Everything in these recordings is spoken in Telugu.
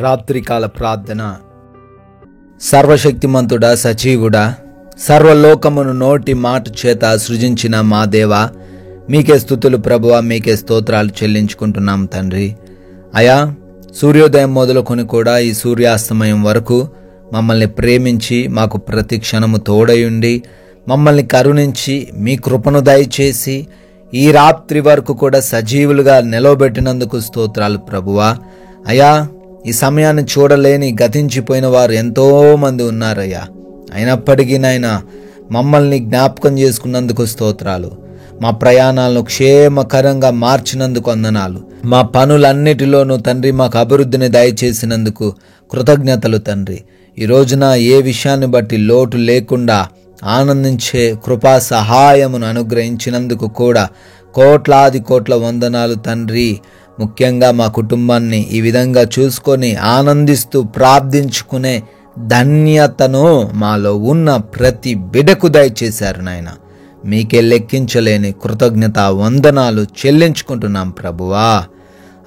రాత్రికాల ప్రార్థన. సర్వశక్తిమంతుడా, సజీవుడా, సర్వలోకమును నోటి మాట చేత సృజించిన మా దేవా, మీకే స్తుతులు ప్రభువా, మీకే స్తోత్రాలు చెల్లించుకుంటున్నాం తండ్రి. అయా, సూర్యోదయం మొదలుకొని కూడా ఈ సూర్యాస్తమయం వరకు మమ్మల్ని ప్రేమించి మాకు ప్రతి క్షణము తోడయుండి మమ్మల్ని కరుణించి మీ కృపను దయచేసి ఈ రాత్రి వరకు కూడా సజీవులుగా నిలవబెట్టినందుకు స్తోత్రాలు ప్రభువా. అయా, ఈ సమయాన్ని చూడలేని గతించిపోయిన వారు ఎంతో మంది ఉన్నారయ్యా. అయినప్పటికీ నాయన మమ్మల్ని జ్ఞాపకం చేసుకున్నందుకు స్తోత్రాలు. మా ప్రయాణాలను క్షేమకరంగా మార్చినందుకు వందనాలు. మా పనులన్నిటిలోనూ తండ్రి మాకు అభివృద్ధిని దయచేసినందుకు కృతజ్ఞతలు తండ్రి. ఈ రోజున ఏ విషయాన్ని బట్టి లోటు లేకుండా ఆనందించే కృపా సహాయమును అనుగ్రహించినందుకు కూడా కోట్లాది కోట్ల వందనాలు తండ్రి. ముఖ్యంగా మా కుటుంబాన్ని ఈ విధంగా చూసుకొని ఆనందిస్తూ ప్రార్థించుకునే ధన్యతను మాలో ఉన్న ప్రతి బిడ్డకు దయచేశారు నాయన. మీకే లెక్కించలేని కృతజ్ఞత వందనాలు చెల్లించుకుంటున్నాం ప్రభువా.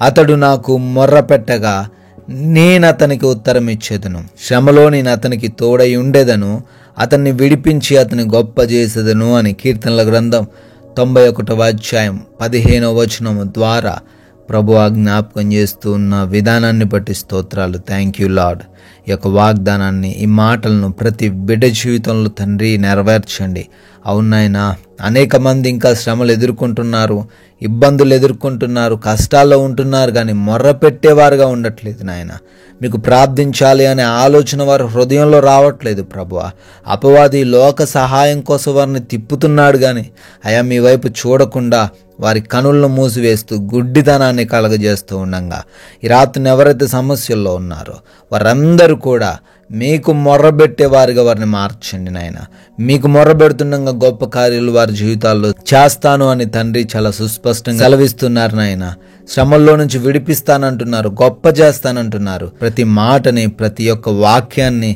అతడు నాకు మొర్ర పెట్టగా నేనతనికి ఉత్తరం ఇచ్చేదను, శ్రమలో నేను అతనికి తోడై ఉండేదను, అతన్ని విడిపించి అతని గొప్ప చేసేదను అని కీర్తనల గ్రంథం 91వ అధ్యాయం 15వ వచనము ద్వారా ప్రభువా జ్ఞాపకం చేస్తూ ఉన్న విధానాన్ని బట్టి స్తోత్రాలు. Thank you lord. ఈ యొక్క వాగ్దానాన్ని, ఈ మాటలను ప్రతి బిడ్డ జీవితంలో తండ్రి నెరవేర్చండి. అవునాయనా, అనేక మంది ఇంకా శ్రమలు ఎదుర్కొంటున్నారు, ఇబ్బందులు ఎదుర్కొంటున్నారు, కష్టాల్లో ఉంటున్నారు, కానీ మొర్ర పెట్టేవారుగా ఉండట్లేదు నాయన. మీకు ప్రార్థించాలి అనే ఆలోచన వారి హృదయంలో రావట్లేదు ప్రభువా. అపవాది లోక సహాయం కోసం వారిని తిప్పుతున్నాడు, కానీ అయా మీ వైపు చూడకుండా వారి కనులను మూసివేస్తూ గుడ్డితనాన్ని కలగజేస్తూ ఉండగా ఈ రాత్రిని ఎవరైతే సమస్యల్లో ఉన్నారో వారందరూ కూడా మీకు మొర్రబెట్టేవారిగా వారిని మార్చండి నాయన. మీకు మొర్రబెడుతుండగా గొప్ప కార్యాలు వారి జీవితాల్లో చేస్తాను అని తండ్రి చాలా సుస్పష్టంగా సెలవిస్తున్నారు నాయన. శ్రమల్లో నుంచి విడిపిస్తానంటున్నారు, గొప్ప చేస్తానంటున్నారు. ప్రతి మాటని, ప్రతి ఒక్క వాక్యాన్ని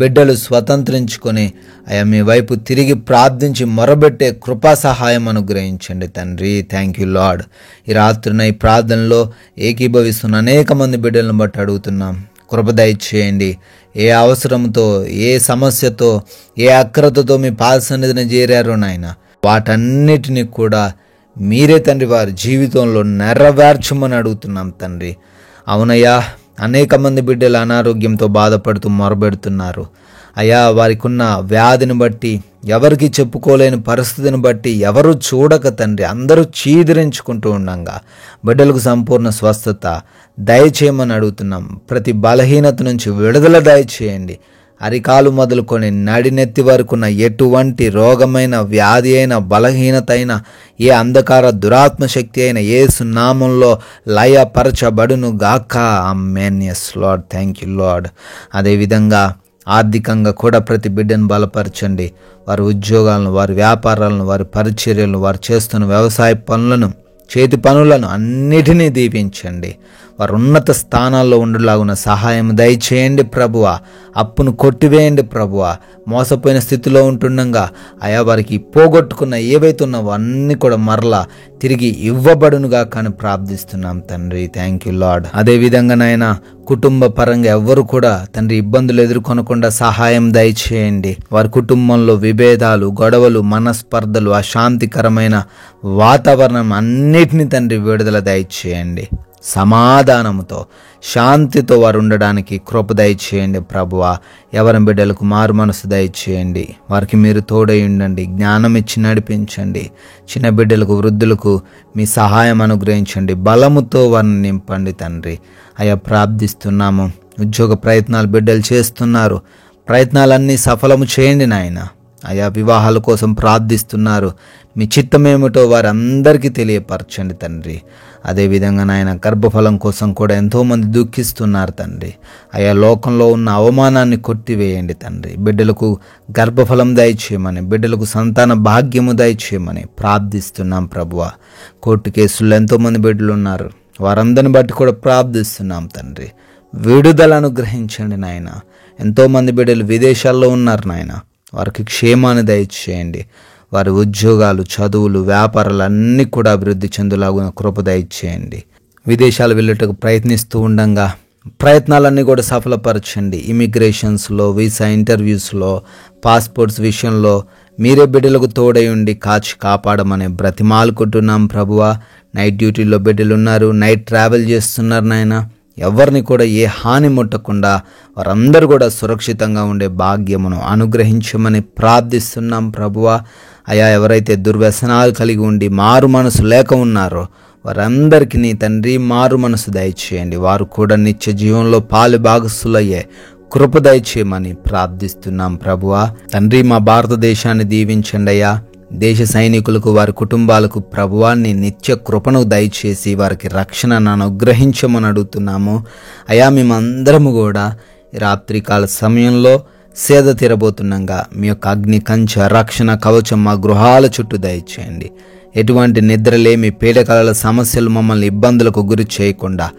బిడ్డలు స్వతంత్రించుకొని అయా మీ వైపు తిరిగి ప్రార్థించి మొరబెట్టే కృపా సహాయం అనుగ్రహించండి తండ్రి. Thank you lord. ఈ రాత్రిన ఈ ప్రార్థనలో ఏకీభవిస్తున్న అనేక మంది బిడ్డలను బట్టి అడుగుతున్నాం, కృప దయచేయండి. ఏ అవసరంతో, ఏ సమస్యతో, ఏ అక్రతతో మీ పాద సన్నిధిని చేరారో నాయన, వాటన్నిటిని కూడా మీరే తండ్రి వారి జీవితంలో నెరవేర్చమని అడుగుతున్నాం తండ్రి. అవునయ్యా, అనేక మంది బిడ్డలు అనారోగ్యంతో బాధపడుతూ మొరబెడుతున్నారు అయ్యా. వారికి ఉన్న వ్యాధిని బట్టి, ఎవరికి చెప్పుకోలేని పరిస్థితిని బట్టి ఎవరు చూడక తండ్రి అందరూ చీదిరించుకుంటూ ఉండగా బిడ్డలకు సంపూర్ణ స్వస్థత దయచేయమని అడుగుతున్నాం. ప్రతి బలహీనత నుంచి విడుదల దయచేయండి. అరికాలు మొదలుకొని నడినెత్తి వరకున్న ఎటువంటి రోగమైన, వ్యాధి అయినా, బలహీనత అయినా, ఏ అంధకార దురాత్మ శక్తి అయినా యేసు నామంలో లయపరచబడును గాక. ఆమేన్. yes lord, thank you lord. అదేవిధంగా ఆర్థికంగా కూడా ప్రతి బిడ్డను బలపరచండి. వారి ఉద్యోగాలను, వారి వ్యాపారాలను, వారి పరిచర్యలను, వారు చేస్తున్న వ్యవసాయ పనులను, చేతి పనులను అన్నిటినీ దీవించండి. వారు ఉన్నత స్థానాల్లో ఉండేలాగున్న సహాయం దయచేయండి ప్రభువా. అప్పును కొట్టివేయండి ప్రభువా. మోసపోయిన స్థితిలో ఉంటుండగా అయా వారికి పోగొట్టుకున్న ఏవైతే ఉన్నావో అన్నీ కూడా మరలా తిరిగి ఇవ్వబడునుగా కానీ ప్రార్థిస్తున్నాం తండ్రి. Thank you lord. అదేవిధంగా నాయన కుటుంబ పరంగా ఎవ్వరు కూడా తండ్రి ఇబ్బందులు ఎదుర్కొనకుండా సహాయం దయచేయండి. వారి కుటుంబంలో విభేదాలు, గొడవలు, మనస్పర్ధలు, అశాంతికరమైన వాతావరణం అన్నిటినీ తండ్రి విడుదల దయచేయండి. సమాధానముతో, శాంతితో వారు ఉండడానికి కృప దయచేయండి ప్రభువా. ఎవరి బిడ్డలకు మారు మనసు దయచేయండి. వారికి మీరు తోడై ఉండండి, జ్ఞానం ఇచ్చి నడిపించండి. చిన్న బిడ్డలకు, వృద్ధులకు మీ సహాయం అనుగ్రహించండి. బలముతో వారిని నింపండి తండ్రి. అయ్యా ప్రార్థిస్తున్నాము. ఉద్యోగ ప్రయత్నాలు బిడ్డలు చేస్తున్నారు, ప్రయత్నాలన్నీ సఫలము చేయండి నాయన. అయా వివాహాల కోసం ప్రార్థిస్తున్నారు, మీ చిత్తమేమిటో వారందరికీ తెలియపరచండి తండ్రి. అదేవిధంగా నాయన గర్భఫలం కోసం కూడా ఎంతోమంది దుఃఖిస్తున్నారు తండ్రి. అయా లోకంలో ఉన్న అవమానాన్ని కొట్టివేయండి తండ్రి. బిడ్డలకు గర్భఫలం దయచేయమని, బిడ్డలకు సంతాన భాగ్యము దయచేయమని ప్రార్థిస్తున్నాం ప్రభువా. కోర్టు కేసుల్లో ఎంతోమంది బిడ్డలు ఉన్నారు, వారందరిని బట్టి కూడా ప్రార్థిస్తున్నాం తండ్రి. విడుదల అనుగ్రహించండి నాయన. ఎంతోమంది బిడ్డలు విదేశాల్లో ఉన్నారు నాయన, వారికి క్షేమాన్ని దయచేయండి. వారి ఉద్యోగాలు, చదువులు, వ్యాపారాలు అన్నీ కూడా అభివృద్ధి చెందులాగున కృప దయచేయండి. విదేశాలు వెళ్ళుటకు ప్రయత్నిస్తూ ఉండగా ప్రయత్నాలన్నీ కూడా సఫలపరచండి. ఇమిగ్రేషన్స్లో, వీసా ఇంటర్వ్యూస్లో, పాస్పోర్ట్స్ విషయంలో మీరే బిడ్డలకు తోడై ఉండి కాచి కాపాడమని బ్రతిమాలుకుంటున్నాం ప్రభువా. నైట్ డ్యూటీలో బిడ్డలు ఉన్నారు, నైట్ ట్రావెల్ చేస్తున్నారు నాయన. ఎవరిని కూడా ఏ హాని ముట్టకుండా వారందరూ కూడా సురక్షితంగా ఉండే భాగ్యమును అనుగ్రహించమని ప్రార్థిస్తున్నాం ప్రభువా. అయా, ఎవరైతే దుర్వ్యసనాలు కలిగి ఉండి మారు మనసు లేక ఉన్నారో వారందరికీ నీ తండ్రి మారు మనసు దయచేయండి. వారు కూడా నిత్య జీవంలో పాలు భాగస్థులయ్యే కృప దయచేయమని ప్రార్థిస్తున్నాం ప్రభువా. తండ్రి, మా భారతదేశాన్ని దీవించండి అయ్యా. దేశ సైనికులకు, వారి కుటుంబాలకు ప్రభువాన్ని నిత్య కృపను దయచేసి వారికి రక్షణను అనుగ్రహించమని అడుగుతున్నాము అయా. మేమందరము కూడా రాత్రికాల సమయంలో సేద తీరబోతున్నాగా మీ యొక్క అగ్ని కంచె రక్షణ కవచం మా గృహాల చుట్టూ దయచేయండి. ఎటువంటి నిద్రలేమి, పీడకలల సమస్యలు మమ్మల్ని ఇబ్బందులకు గురి చేయకుండా,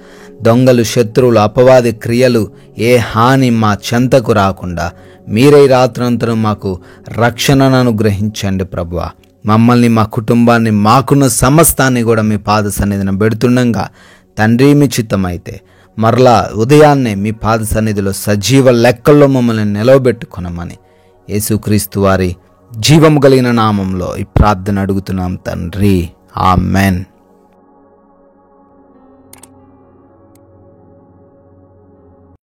దొంగలు, శత్రువులు, అపవాది క్రియలు ఏ హాని మా చెంతకు రాకుండా మీరే రాత్రంతరం మాకు రక్షణను అనుగ్రహించండి ప్రభువా. మమ్మల్ని, మా కుటుంబాన్ని, మాకున్న సమస్తాన్ని కూడా మీ పాద సన్నిధిని పెడుతుండగా తండ్రి మీ చిత్తమైతే మరలా ఉదయాన్నే మీ పాద సన్నిధిలో సజీవ లెక్కల్లో మమ్మల్ని నిలవబెట్టుకొనమని యేసుక్రీస్తు వారి జీవము కలిగిన నామంలో ఈ ప్రార్థన అడుగుతున్నాం తండ్రి. ఆమెన్.